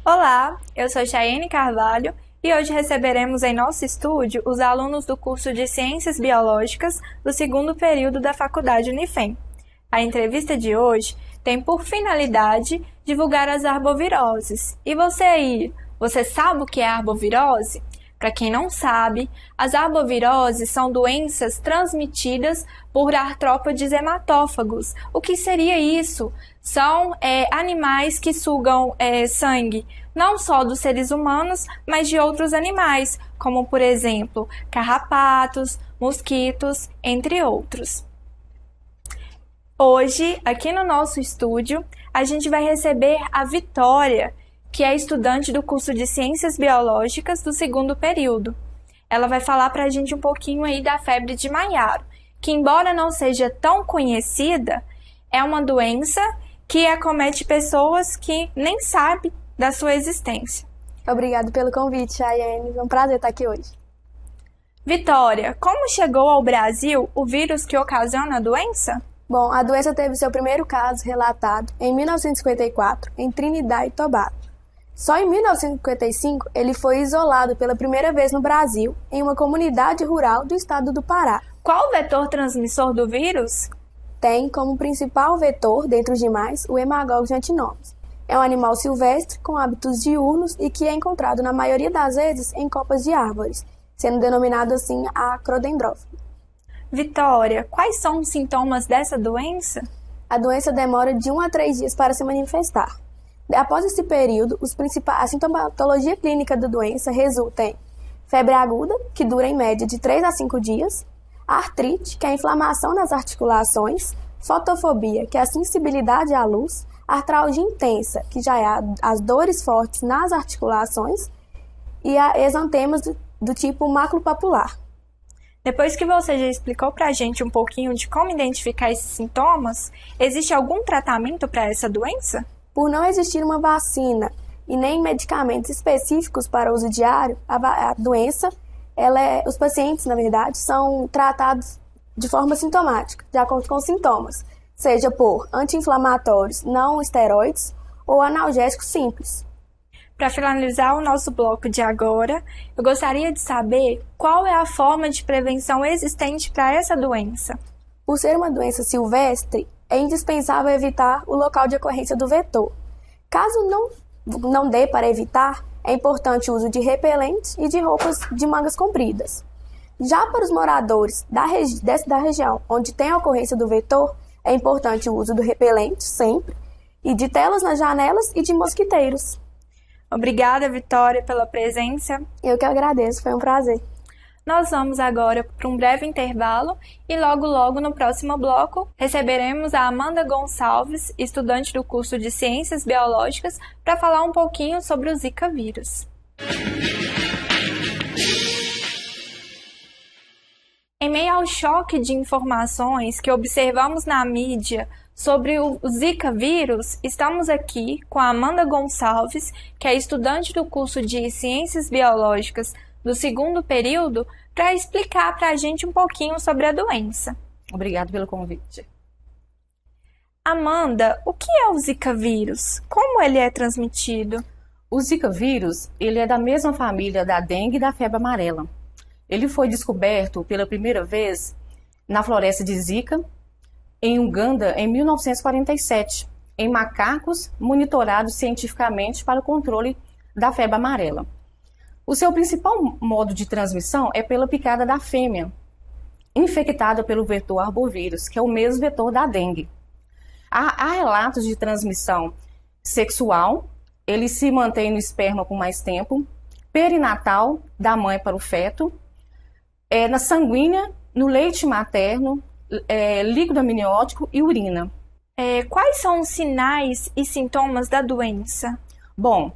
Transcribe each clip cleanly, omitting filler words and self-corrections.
Olá, eu sou Chayane Carvalho e hoje receberemos em nosso estúdio os alunos do curso de Ciências Biológicas do segundo período da Faculdade Unifem. A entrevista de hoje tem por finalidade divulgar as arboviroses. E você aí, você sabe o que é arbovirose? Para quem não sabe, as arboviroses são doenças transmitidas por artrópodes hematófagos. O que seria isso? São animais que sugam sangue, não só dos seres humanos, mas de outros animais, como, por exemplo, carrapatos, mosquitos, entre outros. Hoje, aqui no nosso estúdio, a gente vai receber a Vitória, que é estudante do curso de Ciências Biológicas do segundo período. Ela vai falar para a gente um pouquinho aí da febre de Mayaro, que embora não seja tão conhecida, é uma doença que acomete pessoas que nem sabem da sua existência. Obrigada pelo convite, Chayane. É um prazer estar aqui hoje. Vitória, como chegou ao Brasil o vírus que ocasiona a doença? Bom, a doença teve seu primeiro caso relatado em 1954, em Trinidad e Tobago. Só em 1955 ele foi isolado pela primeira vez no Brasil, em uma comunidade rural do estado do Pará. Qual o vetor transmissor do vírus? Tem como principal vetor, dentre os demais, o Haemococcus vaginosis. É um animal silvestre com hábitos diurnos e que é encontrado na maioria das vezes em copas de árvores, sendo denominado assim a crodendrófilo. Vitória, quais são os sintomas dessa doença? A doença demora de 1 a 3 dias para se manifestar. Após esse período, a sintomatologia clínica da doença resulta em febre aguda, que dura em média de 3 a 5 dias, artrite, que é a inflamação nas articulações, fotofobia, que é a sensibilidade à luz, artralgia intensa, que já é as dores fortes nas articulações, e exantemas do tipo maculopapular. Depois que você já explicou para a gente um pouquinho de como identificar esses sintomas, existe algum tratamento para essa doença? Por não existir uma vacina e nem medicamentos específicos para uso diário, a doença, os pacientes, na verdade, são tratados de forma sintomática, de acordo com os sintomas, seja por anti-inflamatórios não esteroides ou analgésicos simples. Para finalizar o nosso bloco de agora, eu gostaria de saber qual é a forma de prevenção existente para essa doença. Por ser uma doença silvestre, é indispensável evitar o local de ocorrência do vetor. Caso não dê para evitar, é importante o uso de repelentes e de roupas de mangas compridas. Já para os moradores da região onde tem a ocorrência do vetor, é importante o uso do repelente, sempre, e de telas nas janelas e de mosquiteiros. Obrigada, Vitória, pela presença. Eu que agradeço, foi um prazer. Nós vamos agora para um breve intervalo e logo no próximo bloco receberemos a Amanda Gonçalves, estudante do curso de Ciências Biológicas, para falar um pouquinho sobre o Zika vírus. Em meio ao choque de informações que observamos na mídia sobre o Zika vírus, estamos aqui com a Amanda Gonçalves, que é estudante do curso de Ciências Biológicas do segundo período, para explicar para a gente um pouquinho sobre a doença. Obrigada pelo convite. Amanda, o que é o Zika vírus? Como ele é transmitido? O Zika vírus, ele é da mesma família da dengue e da febre amarela. Ele foi descoberto pela primeira vez na floresta de Zika, em Uganda, em 1947, em macacos monitorados cientificamente para o controle da febre amarela. O seu principal modo de transmissão é pela picada da fêmea, infectada pelo vetor arbovírus, que é o mesmo vetor da dengue. Há relatos de transmissão sexual, ele se mantém no esperma por mais tempo, perinatal, da mãe para o feto, na sanguínea, no leite materno, líquido amniótico e urina. Quais são os sinais e sintomas da doença? Bom,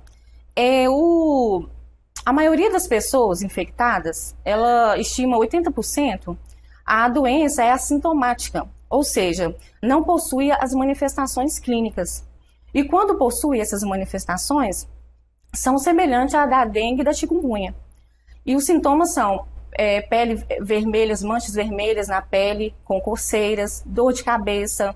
a maioria das pessoas infectadas, ela estima 80%, a doença é assintomática, ou seja, não possui as manifestações clínicas. E quando possui essas manifestações, são semelhantes à da dengue e da chikungunya. E os sintomas são pele vermelha, manchas vermelhas na pele, com coceiras, dor de cabeça,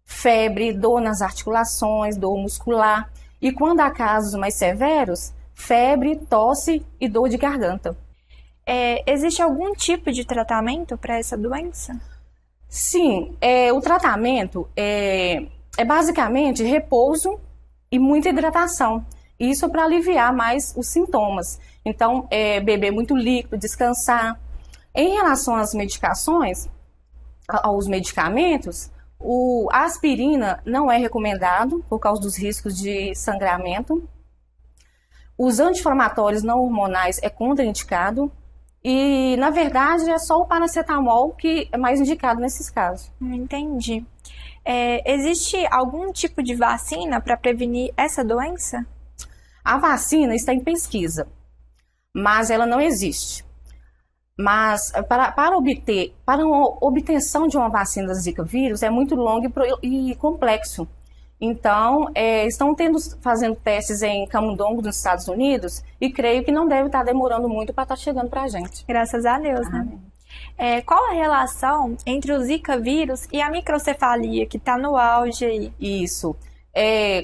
febre, dor nas articulações, dor muscular. E quando há casos mais severos, febre, tosse e dor de garganta. Existe algum tipo de tratamento para essa doença? Sim, o tratamento é basicamente repouso e muita hidratação. Isso para aliviar mais os sintomas. Então, beber muito líquido, descansar. Em relação às medicações, aos medicamentos, a aspirina não é recomendado por causa dos riscos de sangramento. Os anti-inflamatórios não hormonais é contraindicado. E, na verdade, é só o paracetamol que é mais indicado nesses casos. Entendi. Existe algum tipo de vacina para prevenir essa doença? A vacina está em pesquisa, mas ela não existe. Mas para a obtenção de uma vacina da Zika vírus é muito longo e complexo. Então, estão fazendo testes em Camundongo, nos Estados Unidos, e creio que não deve estar demorando muito para estar chegando para a gente. Graças a Deus, né? Qual a relação entre o Zika vírus e a microcefalia, que está no auge aí? Isso.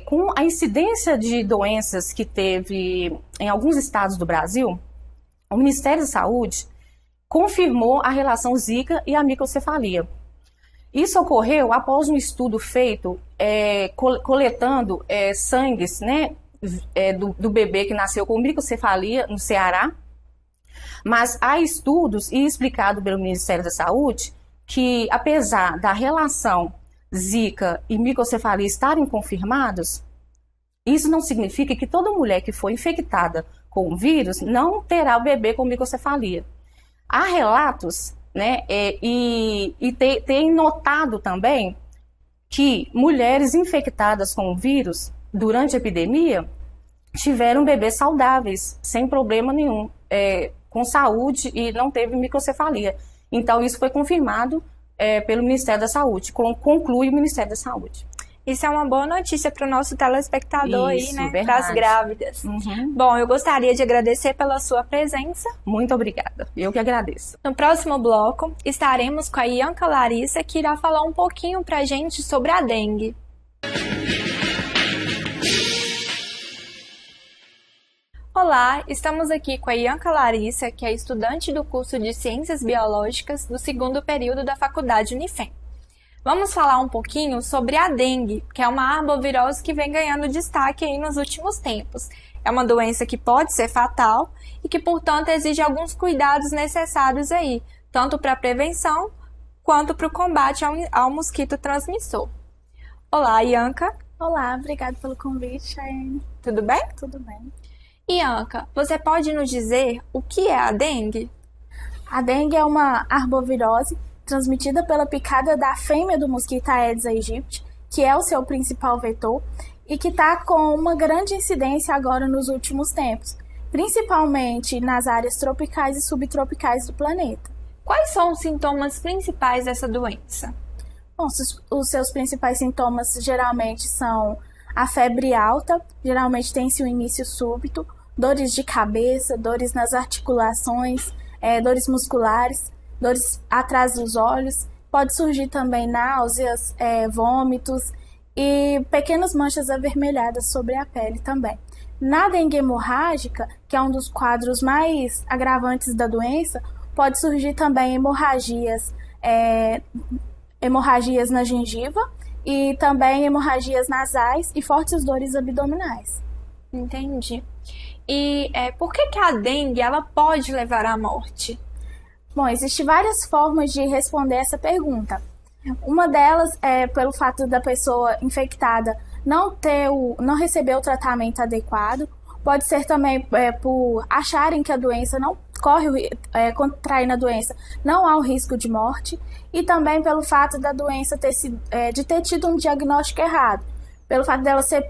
Com a incidência de doenças que teve em alguns estados do Brasil, o Ministério da Saúde confirmou a relação Zika e a microcefalia. Isso ocorreu após um estudo feito coletando sangues, né, do bebê que nasceu com microcefalia no Ceará. Mas há estudos, e explicado pelo Ministério da Saúde, que apesar da relação Zika e microcefalia estarem confirmados, isso não significa que toda mulher que for infectada com o vírus não terá o bebê com microcefalia. Há relatos, né, e tem notado também que mulheres infectadas com o vírus durante a epidemia tiveram bebês saudáveis, sem problema nenhum, com saúde e não teve microcefalia. Então, isso foi confirmado pelo Ministério da Saúde, conclui o Ministério da Saúde. Isso é uma boa notícia para o nosso telespectador Isso, aí, né? verdade. Para as grávidas. Uhum. Bom, eu gostaria de agradecer pela sua presença. Muito obrigada. Eu que agradeço. No próximo bloco, estaremos com a Ianca Larissa, que irá falar um pouquinho para a gente sobre a dengue. Olá, estamos aqui com a Ianca Larissa, que é estudante do curso de Ciências Biológicas do segundo período da Faculdade Unifem. Vamos falar um pouquinho sobre a dengue, que é uma arbovirose que vem ganhando destaque aí nos últimos tempos. É uma doença que pode ser fatal e que, portanto, exige alguns cuidados necessários aí, tanto para a prevenção quanto para o combate ao mosquito transmissor. Olá, Ianca. Olá, obrigada pelo convite, Chayane. Tudo bem? Tudo bem. Ianca, você pode nos dizer o que é a dengue? A dengue é uma arbovirose transmitida pela picada da fêmea do mosquito Aedes aegypti, que é o seu principal vetor, e que está com uma grande incidência agora nos últimos tempos, principalmente nas áreas tropicais e subtropicais do planeta. Quais são os sintomas principais dessa doença? Bom, os seus principais sintomas geralmente são a febre alta, geralmente tem-se um início súbito, dores de cabeça, dores nas articulações, dores musculares, dores atrás dos olhos, pode surgir também náuseas, vômitos e pequenas manchas avermelhadas sobre a pele também. Na dengue hemorrágica, que é um dos quadros mais agravantes da doença, pode surgir também hemorragias na gengiva e também hemorragias nasais e fortes dores abdominais. Entendi. E por que a dengue ela pode levar à morte? Bom, existem várias formas de responder essa pergunta. Uma delas é pelo fato da pessoa infectada não receber o tratamento adequado. Pode ser também por acharem que a doença não contraindo a doença, não há o risco de morte. E também pelo fato da doença de ter tido um diagnóstico errado. Pelo fato dela ser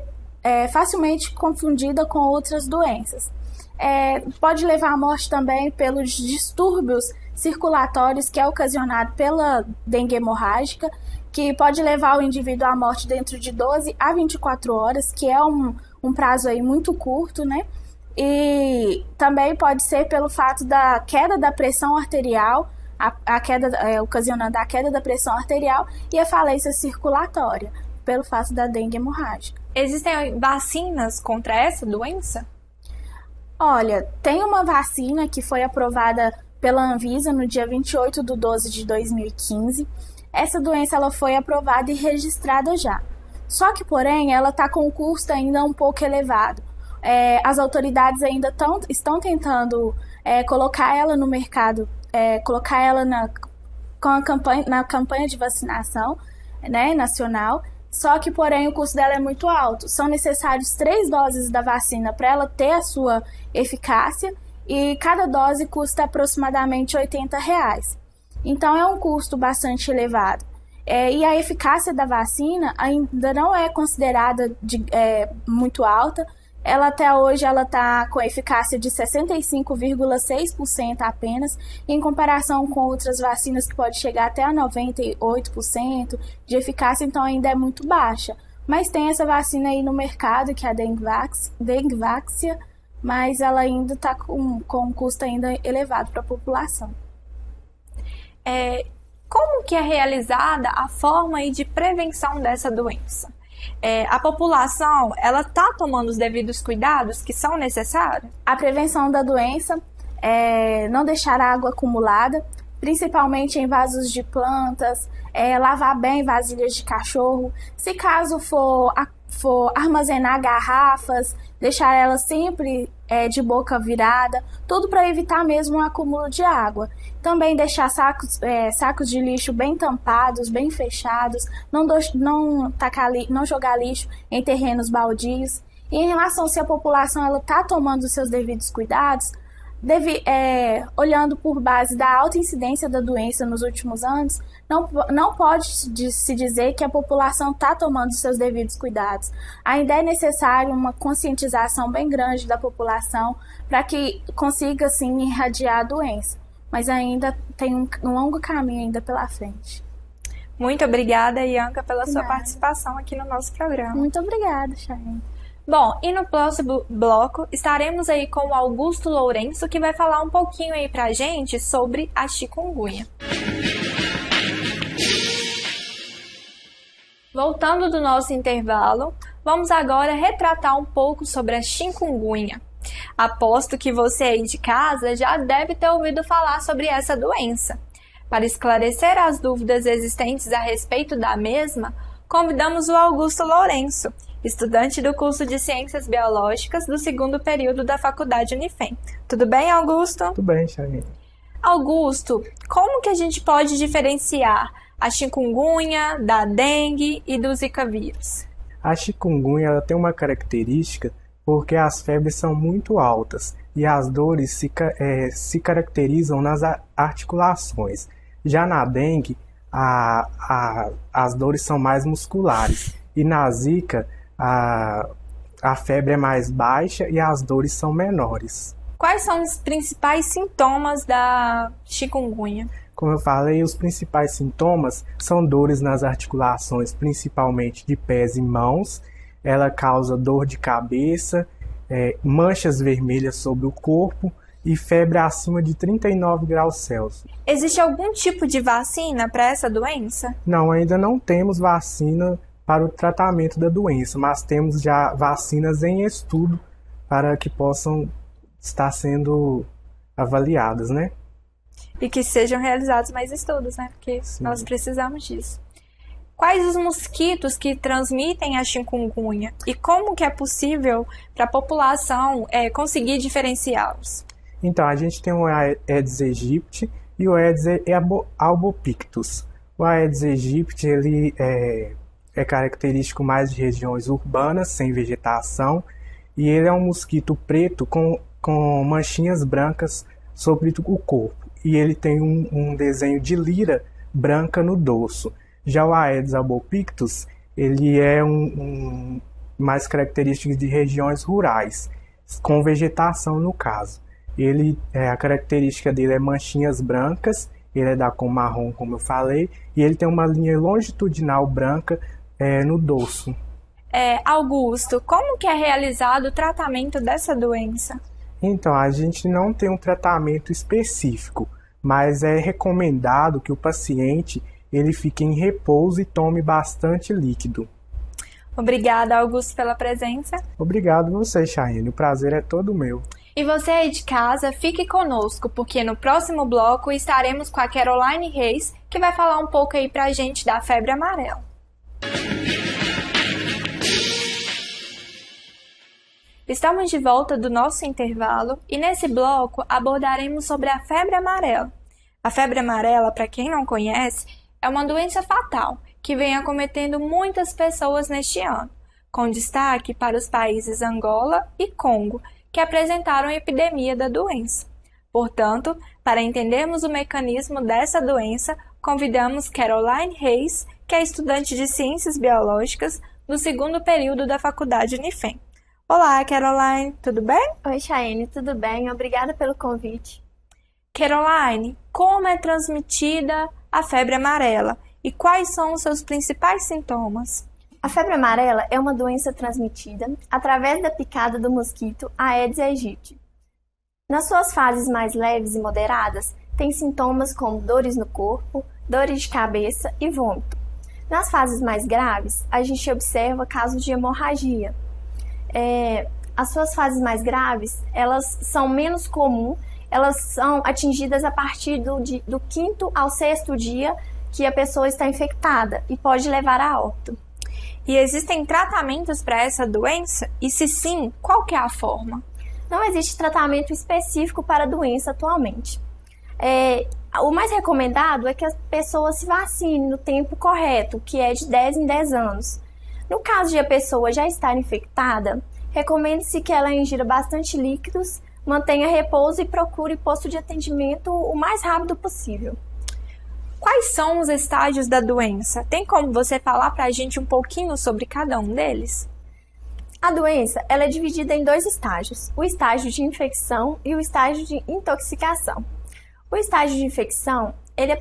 facilmente confundida com outras doenças. Pode levar à morte também pelos distúrbios circulatórios que é ocasionado pela dengue hemorrágica, que pode levar o indivíduo à morte dentro de 12 a 24 horas, que é um prazo aí muito curto, né? E também pode ser pelo fato da queda da pressão arterial, ocasionando a queda da pressão arterial e a falência circulatória. pelo fato da dengue hemorrágica. Existem vacinas contra essa doença? Olha, tem uma vacina que foi aprovada pela Anvisa no dia 28/12/2015. Essa doença ela foi aprovada e registrada já. Só que, porém, ela está com um custo ainda um pouco elevado. As autoridades ainda estão tentando colocar ela no mercado, colocar ela na campanha de vacinação, né, nacional. Só que, porém, o custo dela é muito alto. São necessários 3 doses da vacina para ela ter a sua eficácia e cada dose custa aproximadamente R$80. Então, é um custo bastante elevado. E a eficácia da vacina ainda não é considerada muito alta. Ela até hoje está com eficácia de 65,6% apenas, em comparação com outras vacinas que pode chegar até a 98% de eficácia, então ainda é muito baixa. Mas tem essa vacina aí no mercado, que é a Dengvaxia, mas ela ainda está com um custo ainda elevado para a população. Como que é realizada a forma aí de prevenção dessa doença? A população, ela está tomando os devidos cuidados que são necessários? A prevenção da doença é não deixar água acumulada, principalmente em vasos de plantas, lavar bem vasilhas de cachorro. Se caso for armazenar garrafas, deixar elas sempre de boca virada, tudo para evitar mesmo o acúmulo de água. Também deixar sacos de lixo bem tampados, bem fechados, não jogar lixo em terrenos baldios. E em relação se a população está tomando os seus devidos cuidados, olhando por base da alta incidência da doença nos últimos anos, não pode se dizer que a população está tomando os seus devidos cuidados. Ainda é necessário uma conscientização bem grande da população para que consiga, sim, irradiar a doença. Mas ainda tem um longo caminho ainda pela frente. Muito obrigada, Ianca, pela sua participação aqui no nosso programa. Muito obrigada, Chayane. Bom, e no próximo bloco estaremos aí com o Augusto Lourenço, que vai falar um pouquinho aí pra gente sobre a chikungunya. Voltando do nosso intervalo, vamos agora retratar um pouco sobre a chikungunya. Aposto que você aí de casa já deve ter ouvido falar sobre essa doença. Para esclarecer as dúvidas existentes a respeito da mesma, convidamos o Augusto Lourenço, estudante do curso de Ciências Biológicas do 2º período da Faculdade Unifem. Tudo bem, Augusto? Tudo bem, Chayane. Augusto, como que a gente pode diferenciar a chikungunya da dengue e do zika vírus? A chikungunya ela tem uma característica porque as febres são muito altas e as dores se caracterizam nas articulações. Já na dengue, as dores são mais musculares e na zika a febre é mais baixa e as dores são menores. Quais são os principais sintomas da chikungunya? Como eu falei, os principais sintomas são dores nas articulações, principalmente de pés e mãos. Ela causa dor de cabeça, manchas vermelhas sobre o corpo e febre acima de 39 graus Celsius. Existe algum tipo de vacina para essa doença? Não, ainda não temos vacina para o tratamento da doença, mas temos já vacinas em estudo para que possam estar sendo avaliadas, né? E que sejam realizados mais estudos, né? Porque nós precisamos disso. Quais os mosquitos que transmitem a chikungunya e como que é possível para a população conseguir diferenciá-los? Então, a gente tem o Aedes aegypti e o Aedes albopictus. O Aedes aegypti ele é característico mais de regiões urbanas, sem vegetação, e ele é um mosquito preto com manchinhas brancas sobre o corpo. E ele tem um desenho de lira branca no dorso. Já o Aedes albopictus, ele é mais característico de regiões rurais, com vegetação no caso. A característica dele é manchinhas brancas, ele é da cor marrom, como eu falei, e ele tem uma linha longitudinal branca no dorso. Augusto, como que é realizado o tratamento dessa doença? Então, a gente não tem um tratamento específico, mas é recomendado que o paciente ele fique em repouso e tome bastante líquido. Obrigada, Augusto, pela presença. Obrigado você, Chayane. O prazer é todo meu. E você aí de casa, fique conosco, porque no próximo bloco estaremos com a Caroline Reis, que vai falar um pouco aí pra gente da febre amarela. Estamos de volta do nosso intervalo e nesse bloco abordaremos sobre a febre amarela. A febre amarela, para quem não conhece, é uma doença fatal que vem acometendo muitas pessoas neste ano, com destaque para os países Angola e Congo, que apresentaram a epidemia da doença. Portanto, para entendermos o mecanismo dessa doença, convidamos Caroline Reis, que é estudante de Ciências Biológicas do segundo período da Faculdade Unifem. Olá, Caroline, tudo bem? Oi, Chayane, tudo bem? Obrigada pelo convite. Caroline, como é transmitida a febre amarela e quais são os seus principais sintomas? A febre amarela é uma doença transmitida através da picada do mosquito Aedes aegypti. Nas suas fases mais leves e moderadas, tem sintomas como dores no corpo, dores de cabeça e vômito. Nas fases mais graves, a gente observa casos de hemorragia. As suas fases mais graves, elas são menos comuns, elas são atingidas a partir do quinto ao sexto dia que a pessoa está infectada e pode levar a óbito. E existem tratamentos para essa doença? E se sim, qual que é a forma? Não existe tratamento específico para a doença atualmente. O mais recomendado é que a pessoa se vacine no tempo correto, que é de 10 em 10 anos. No caso de a pessoa já estar infectada, recomenda-se que ela ingira bastante líquidos, mantenha repouso e procure posto de atendimento o mais rápido possível. Quais são os estágios da doença? Tem como você falar para a gente um pouquinho sobre cada um deles? A doença ela é dividida em 2 estágios, o estágio de infecção e o estágio de intoxicação. O estágio de infecção ele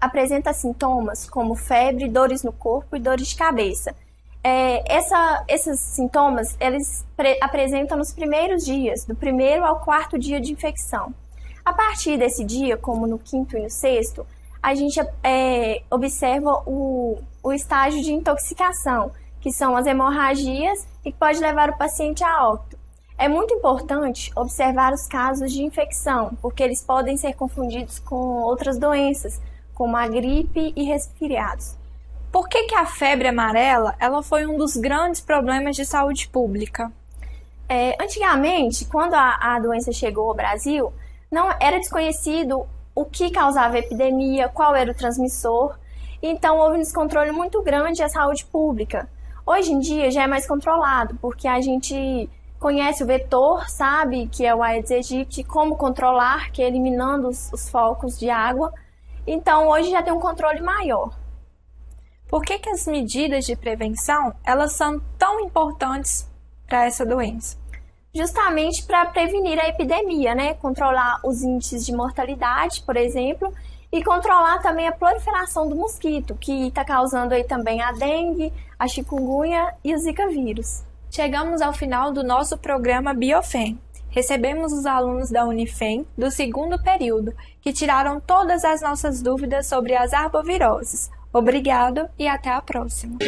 apresenta sintomas como febre, dores no corpo e dores de cabeça. Esses sintomas eles apresentam nos primeiros dias, do 1º ao 4º dia de infecção. A partir desse dia, como no 5º e no 6º, a gente observa o estágio de intoxicação, que são as hemorragias e que pode levar o paciente a óbito. É muito importante observar os casos de infecção, porque eles podem ser confundidos com outras doenças, como a gripe e resfriados. Por que a febre amarela ela foi um dos grandes problemas de saúde pública? Antigamente, quando a doença chegou ao Brasil, não era desconhecido o que causava a epidemia, qual era o transmissor, então houve um descontrole muito grande da saúde pública. Hoje em dia já é mais controlado, porque a gente conhece o vetor, sabe, que é o Aedes aegypti, como controlar, que é eliminando os focos de água, então hoje já tem um controle maior. Por que as medidas de prevenção elas são tão importantes para essa doença? Justamente para prevenir a epidemia, né? Controlar os índices de mortalidade, por exemplo, e controlar também a proliferação do mosquito, que está causando aí também a dengue, a chikungunya e o zika vírus. Chegamos ao final do nosso programa Biofem. Recebemos os alunos da Unifem do segundo período, que tiraram todas as nossas dúvidas sobre as arboviroses. Obrigado e até a próxima!